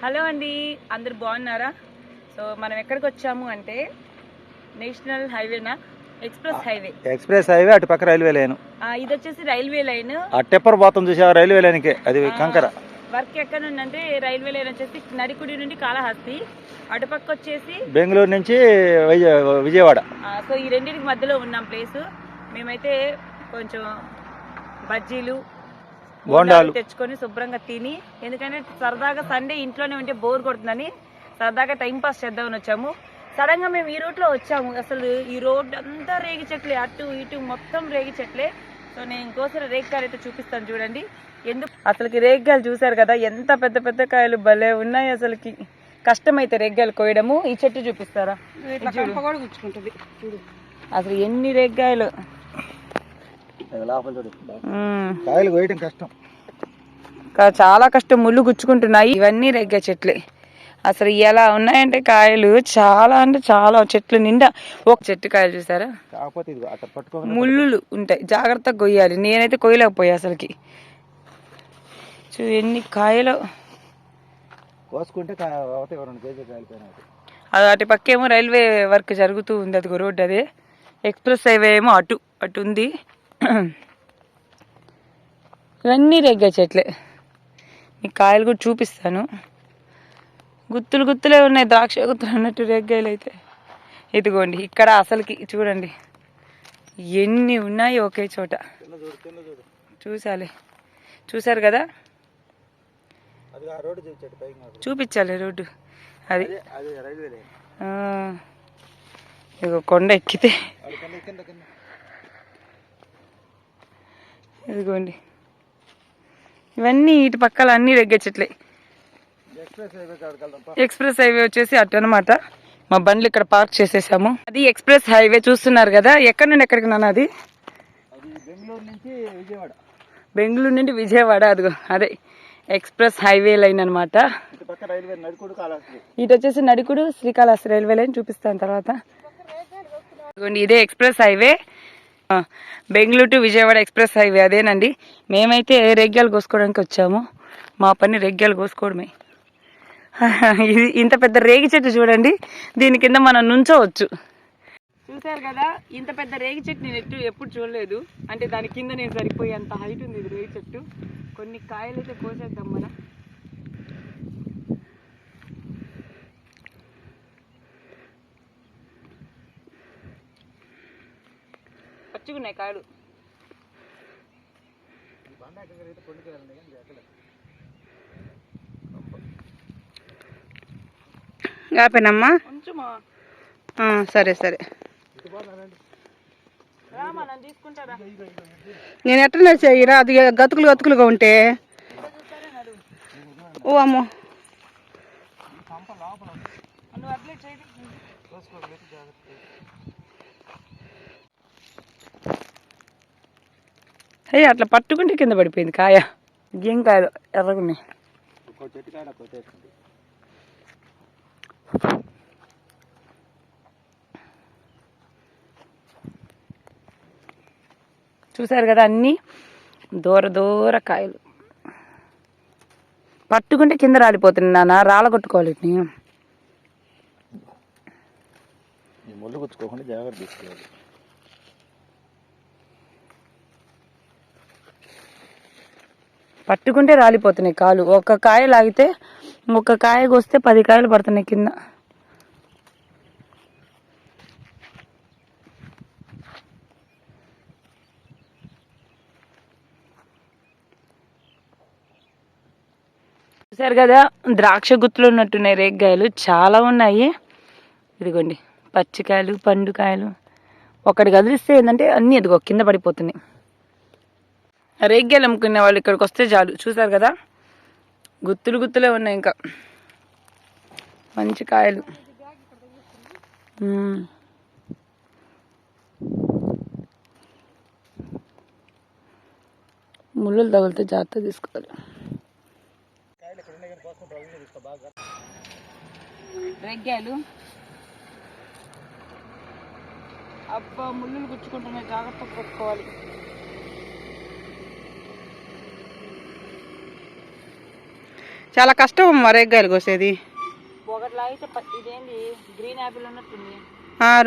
Hello అండి, అందరు బాగున్నారా? సో మనం ఎక్కడికి వచ్చాము అంటే నేషనల్ హైవేనా, ఎక్స్ప్రెస్ హైవే అటు పక్క రైల్వే లైన్. ఇది వచ్చేసి రైల్వే లైన్. ఆ టెప్పర్ పోతాం చూసా, రైల్వే లైన్కే అది కంకర. వర్క్ ఎక్కడ నుండి అంటే రైల్వే లైన్ వచ్చేసి నడికుడి నుండి కాళహస్తి, అటుపక్క వచ్చేసి బెంగళూరు నుంచి విజయవాడ. సో ఈ రెండింటికి మధ్యలో ఉన్నాం ప్లేస్. మేమైతే కొంచెం బజ్జీలు బోండాలు తెచ్చుకొని శుభ్రంగా తిని, ఎందుకంటే సరదాగా సండే ఇంట్లోనే ఉంటే బోర్ కొడుతుందని సరదాగా టైం పాస్ చేద్దామని వచ్చాము. సడన్ గా మేము ఈ రూట్లో వచ్చాము. అసలు ఈ రోడ్ అంతా రేగి చెట్లే, అటు ఇటు మొత్తం రేగి చెట్లే. సో నేను ఇంకోసారి రేగికాయలు అయితే చూపిస్తాను చూడండి. ఎందుకు అసలుకి రేగికాయలు చూసారు కదా, ఎంత పెద్ద పెద్ద కాయలు భలే ఉన్నాయి. అసలుకి కష్టమైతే రేగికాయలు కోయడము. ఈ చెట్టు చూపిస్తారా, అసలు ఎన్ని రేగికాయలు. చాలా కష్టం, ముళ్ళు గుచ్చుకుంటున్నాయి. ఇవన్నీ రేగ్గా చెట్లే. అసలు ఎలా ఉన్నాయంటే కాయలు చాలా అంటే చాలా, చెట్లు నిండా. ఒక చెట్టు కాయలు చూసారా, ముళ్ళు ఉంటాయి, జాగ్రత్తగా కొయ్యాలి. నేనైతే కొయ్యలేకపోయా అసలుకి. ఎన్ని కాయలు అది. అటు పక్కేమో రైల్వే వర్క్ జరుగుతూ ఉంది, అది రోడ్డు. అదే ఎక్స్ప్రెస్ హైవే ఏమో అటు అటు ఉంది. ఇవన్నీ రేగ్గా చెట్లే. మీకు కాయలు కూడా చూపిస్తాను. గుత్తులు గుత్తులే ఉన్నాయి, ద్రాక్ష గుత్తులు అన్నట్టు రేగ్గాయలు అయితే. ఇదిగోండి ఇక్కడ అసలుకి చూడండి ఎన్ని ఉన్నాయి ఒకే చోట. చూసాలి, చూసారు కదా, చూపించాలి రోడ్డు అది. ఇదిగో కొండ ఎక్కితే ఇదిగోండి ఇవన్నీ ఇటు పక్కల అన్ని రెగ్గ చెట్లే. ఎక్స్ప్రెస్ హైవే వచ్చేసి అటు అనమాట. మా బండ్లు ఇక్కడ పార్క్ చేసేసాము. అది ఎక్స్ప్రెస్ హైవే చూస్తున్నారు కదా. ఎక్కడి నుండి ఎక్కడికి నాన్న అది? బెంగళూరు నుండి విజయవాడ. అదిగో అదే ఎక్స్ప్రెస్ హైవే లైన్ అనమాట. ఇటు వచ్చేసి నడికుడు శ్రీకాళహస్తి రైల్వే లైన్ చూపిస్తాను తర్వాత. ఇదే express highway, Bengaluru to Vijayawada express highway అదేనండి. మేమైతే రేగ్గాయలు కోసుకోవడానికి వచ్చాము. మా పని రేగ్గాయలు కోసుకోవడమే. ఇది ఇంత పెద్ద రేగి చెట్టు చూడండి, దీని కింద మనం నుంచోవచ్చు. చూసారు కదా, ఇంత పెద్ద రేగి చెట్టు నేను ఎప్పుడు చూడలేదు. అంటే దాని కింద నేను సరిపోయి అంత హైట్ ఉంది ఇది రేగి చెట్టు. కొన్ని కాయలు అయితే కోసేద్దాం మనం. పచ్చిగున్నాయి కాయలు. కాపేనమ్మా, సరే సరే. నేను ఎట్లా చెయ్యరా, అది గతుకులు గతుకులుగా ఉంటే. ఓ అమ్మో, అయ్యి అట్లా పట్టుకుంటే కింద పడిపోయింది కాయ. ఏం కాయలు ఎర్రగున్నాయి. చూసారు కదా, అన్నీ దూర దూర కాయలు. పట్టుకుంటే కింద రాలిపోతుంది నాన్న, రాళ్ళ కొట్టుకోవాలి. ముళ్ళు గుచ్చుకోకుండా జాగ్రత్త తీసుకోవాలి. పట్టుకుంటే రాలిపోతున్నాయి కాలు. ఒక కాయ లాగితే ఒక కాయకు వస్తే 10 కాయలు పడుతున్నాయి కింద. చూసారు కదా, ద్రాక్ష గుత్తులు ఉన్నట్టున్నాయి రేగ్గాయలు, చాలా ఉన్నాయి. ఇదిగోండి పచ్చికాయలు, పండుకాయలు. ఒకటి కదిలిస్తే ఏంటంటే అన్నీ ఇదిగో కింద పడిపోతున్నాయి. రేగ్గాయలు అమ్ముకునే వాళ్ళు ఇక్కడికి వస్తే చాలు. చూసారు కదా, గుత్తులు గుత్తులే ఉన్నాయి, ఇంకా మంచి కాయలు. ముళ్ళు తగిలితే జాగ్రత్త తీసుకోవాలి. రేగ్గాయలు అబ్బా, ముళ్ళు గుచ్చుకుంటున్నాయి, జాగ్రత్తగా పట్టుకోవాలి. చాలా కష్టం అమ్మ రేగ్గాయలు కోసేది. ఒకటిలా అయితే ఇదేంది గ్రీన్ యాపిల్ ఉన్నట్టుంది.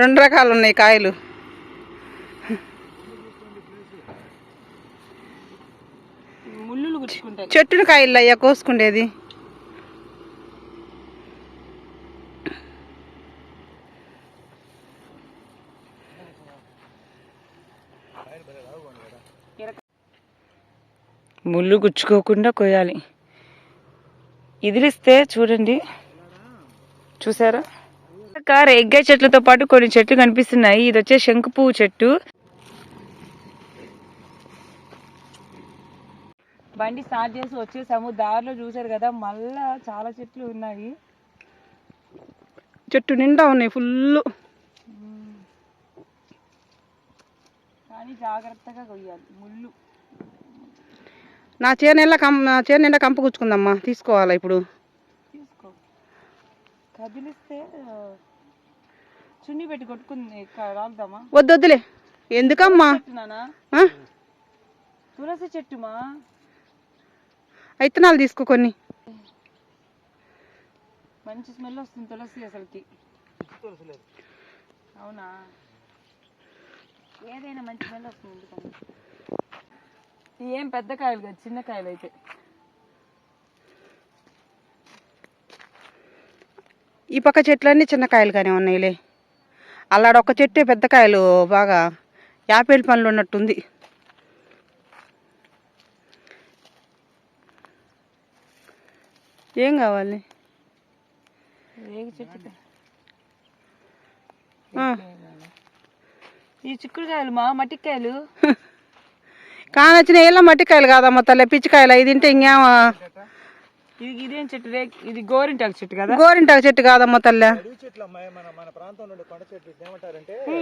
2 రకాలు ఉన్నాయి కాయలు. ముళ్ళు గుచ్చుకుంటాయి. చెట్టుని కాయలు అయ్యా కోసుకుండేది. ముళ్ళు గుచ్చుకోకుండా కొయ్యాలి. ఇదిలిస్తే చూడండి, చూసారా? రేగ్గాయ చెట్లతో పాటు కొన్ని చెట్లు కనిపిస్తున్నాయి. ఇది వచ్చే శంకు పువ్వు చెట్టు. బండి స్టార్ట్ చేసి వచ్చేసాము. దారిలో చూసారు కదా, మళ్ళా చాలా చెట్లు ఉన్నాయి. చెట్టు నిండా ఉన్నాయి ఫుల్. కానీ జాగ్రత్తగా కొయ్యాలి ముళ్ళు. నా చేను నిండా కంప గుచ్చుకుందమ్మా, తీసుకోవాలా ఇప్పుడు? తీసుకో. కదిలిస్తే చున్ని పెట్టి కొట్టుకుంది రాలుదామా? వద్దులే, ఎందుకమ్మా? తులసి చెట్టుమా, విత్తనాలు తీసుకో కొన్ని. మంచి స్మెల్ వస్తుంది తులసి అసలుకి. అవునా? ఏదైనా మంచి స్మెల్ వస్తుంది. ఎందుకని ఏం పెద్ద కాయలు కాదు, చిన్న కాయలు అయితే. ఈ పక్క చెట్లన్నీ చిన్న కాయలుగానే ఉన్నాయిలే. అల్లాడొక్క చెట్టే పెద్ద కాయలు, బాగా యాపిల్ పండ్లు ఉన్నట్టుంది. ఏం కావాలి? రేగి చెట్టు. ఈ చిక్కుడుకాయలు మా మట్టికాయలు. కానొచ్చిన ఇలా మట్టికాయలు కాదమ్మ తల్లి, పిచ్చికాయలు. ఇది తింటే ఇంకేమో. ఇదేం చెట్టు? ఇది గోరింటాకు చెట్టు కదా? గోరింటాకు చెట్టు కాదమ్మ తల్లి.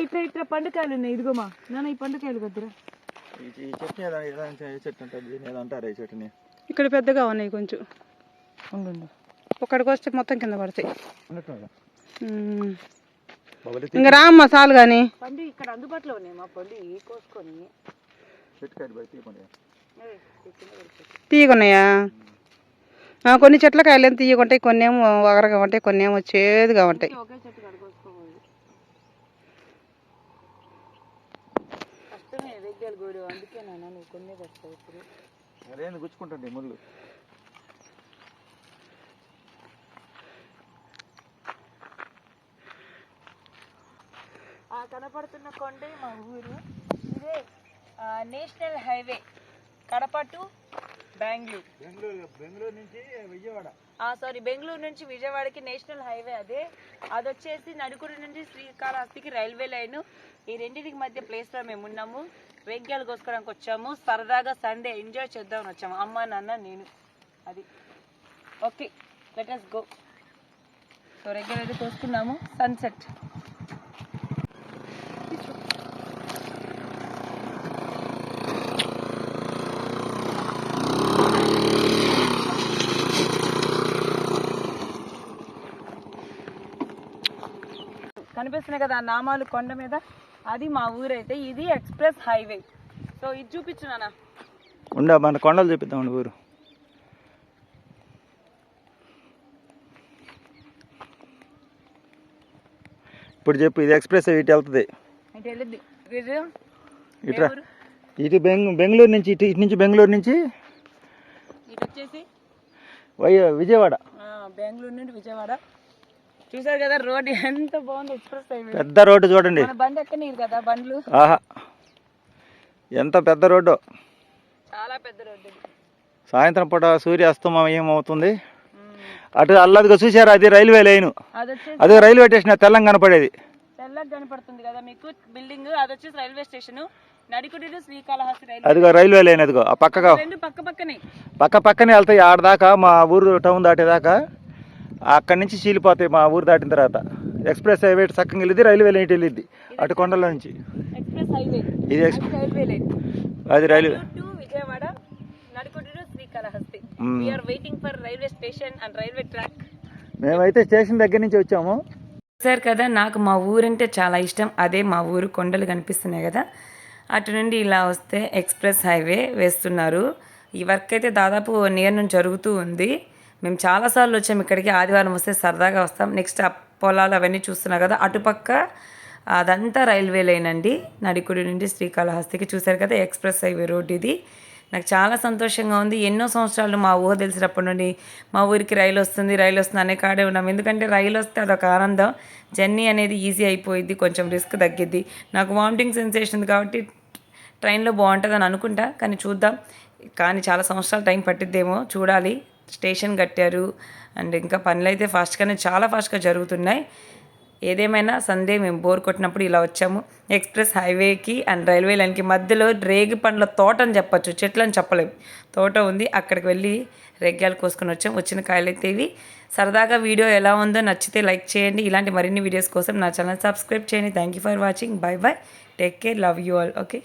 ఇట్లా ఇట్లా పండుకాయలు ఉన్నాయి. ఇదిగోమా నాన్న, ఈ పండుకాయలు కద్దరా. ఇక్కడ పెద్దగా ఉన్నాయి కొంచెం. ఒక్కడికి వస్తే మొత్తం కింద పడతాయి. ఇంకా రామ్మ చాలు కానీ. పండు ఇక్కడ అందుబాటులో ఉన్నాయి మా పండు కోసుకొని. తీయకున్నాయా? కొన్ని చెట్ల కాయలు ఏమో తీయకుంటాయి, కొన్ని ఏమో వగరగా ఉంటాయి, కొన్ని ఏమో చేదుగా ఉంటాయి. ఒకే చెట్టు కాడ కోసుకోవాలి. కష్టమే వెగ్గాలు గోరు. అందుకే నాన్న నువ్వు కొన్నే వస్తావు ఇప్పుడు. అదేంది గుచ్చుకుంటుంది ముళ్ళు. కనపడుతున్న కొండే మా ఊరు. ఇదే national highway Kadapa to Bengaluru. Bengaluru నుంచి విజయవాడకి నేషనల్ హైవే అదే. అది వచ్చేసి నడుకుడి నుంచి శ్రీకాళహస్తికి రైల్వే లైన్. ఈ రెండింటికి మధ్య ప్లేస్లో మేము ఉన్నాము. రేగ్గాయలు కోసుకోవడానికి వచ్చాము. సరదాగా సండే ఎంజాయ్ చేద్దామని వచ్చాము, అమ్మ నాన్న నేను. అది okay, let us go. So రేగ్గాయలు అయితే కోసుకున్నాము. సన్సెట్. కనిపిస్తున్నాయి కదా ఆ నామాలు కొండ మీద, అది మా ఊరైతే. ఇది ఎక్స్ప్రెస్ హైవే. సో ఇది చూపించు నాన్న. మన కొండలు చూపిద్దాం ఊరు. ఇప్పుడు చెప్పు, ఇది ఎక్స్ప్రెస్ ఇటు వెళ్తుంది. ఇట్రా ఇటు బెంగళూరు నుంచి, ఇటు నుంచి బెంగళూరు నుంచి ఇటు వచ్చేసి విజయవాడ. బెంగళూరు నుండి విజయవాడ. చూసారు కదా రోడ్ ఎంత బాగుంది, ఎక్స్ప్రెస్ హైవే. పెద్ద రోడ్డు చూడండి. బండి ఎక్కని కదా బండ్లు. ఆహా, ఎంత పెద్ద రోడ్డు. చాలా పెద్ద రోడ్డు. సాయంత్రం పూట సూర్యాస్తమయం ఏమవుతుంది. అటు అల్లదిగా చూసారా, అది రైల్వే లైన్. అదే రైల్వే స్టేషన్ తెలంగాణ పడేది. తెల్లగా కనపడుతుంది కదా మీకు బిల్డింగ్. అది వచ్చేసి railway station. Nadikudi Srikalahasti railway. అదిగో రైల్వే లైన్, అదిగో ఆ పక్కగా. రెండు పక్కనే వెళ్తాయి. ఆడదాకా మా ఊరు టౌన్ దాటేదాకా. అక్కడి నుంచి చీలిపోతాయి మా ఊరు దాటిన తర్వాత. ఎక్స్ప్రెస్ హైవే చక్కగా వెళ్ళింది, రైల్వే లైన్ ఇటు వెళ్ళింది అటు కొండల నుంచి. ఎక్స్ప్రెస్ హైవే ఇది రైల్వే లైన్. అది railway to Vijayawada, Nadikudi Srikalahasti. We are waiting for railway station and railway track. మేమైతే స్టేషన్ దగ్గర నుంచి వచ్చాము. సార్ కదా, నాకు మా ఊరంటే చాలా ఇష్టం. అదే మా ఊరు కొండలు కనిపిస్తున్నాయి కదా, అటు నుండి ఇలా వస్తే ఎక్స్ప్రెస్ హైవే వేస్తున్నారు. ఈ వర్క్ అయితే దాదాపు 1 year నుంచి జరుగుతూ ఉంది. మేము చాలాసార్లు వచ్చాము ఇక్కడికి. ఆదివారం వస్తే సరదాగా వస్తాం. నెక్స్ట్ ఆ పొలాలు అవన్నీ చూస్తున్నాం కదా, అటుపక్క అదంతా రైల్వే లైన్ అండి. నడికుడి నుండి శ్రీకాళహస్తికి చూశారు కదా, ఎక్స్ప్రెస్ హైవే రోడ్ ఇది. నాకు చాలా సంతోషంగా ఉంది. ఎన్నో సంవత్సరాలు మా ఊహ తెలిసినప్పటి నుండి మా ఊరికి రైలు వస్తుంది అనే కాడే ఉన్నాం. ఎందుకంటే రైలు వస్తే అదొక ఆనందం. జర్నీ అనేది ఈజీ అయిపోయింది, కొంచెం రిస్క్ తగ్గిద్ది. నాకు వామిటింగ్ సెన్సేషన్ ఉంది కాబట్టి ట్రైన్లో బాగుంటుందని అనుకుంటా, కానీ చూద్దాం. కానీ చాలా సంవత్సరాలు టైం పట్టిద్దేమో చూడాలి. స్టేషన్ కట్టారు అండ్ ఇంకా పనులు అయితే చాలా ఫాస్ట్గా జరుగుతున్నాయి. ఏదేమైనా సండే మేము బోర్ కొట్టినప్పుడు ఇలా వచ్చాము. ఎక్స్ప్రెస్ హైవేకి అండ్ రైల్వే లైన్కి మధ్యలో రేగి పండ్ల తోట అని చెప్పచ్చు, చెట్లు అని చెప్పలేము, తోట ఉంది. అక్కడికి వెళ్ళి రేగ్గాయలు కోసుకొని వచ్చాము. వచ్చిన కాయలు అయితే ఇవి. సరదాగా వీడియో ఎలా ఉందో నచ్చితే లైక్ చేయండి. ఇలాంటి మరిన్ని వీడియోస్ కోసం నా ఛానల్ సబ్స్క్రైబ్ చేయండి. Thank you for watching. Bye bye, take care, love you all. Okay.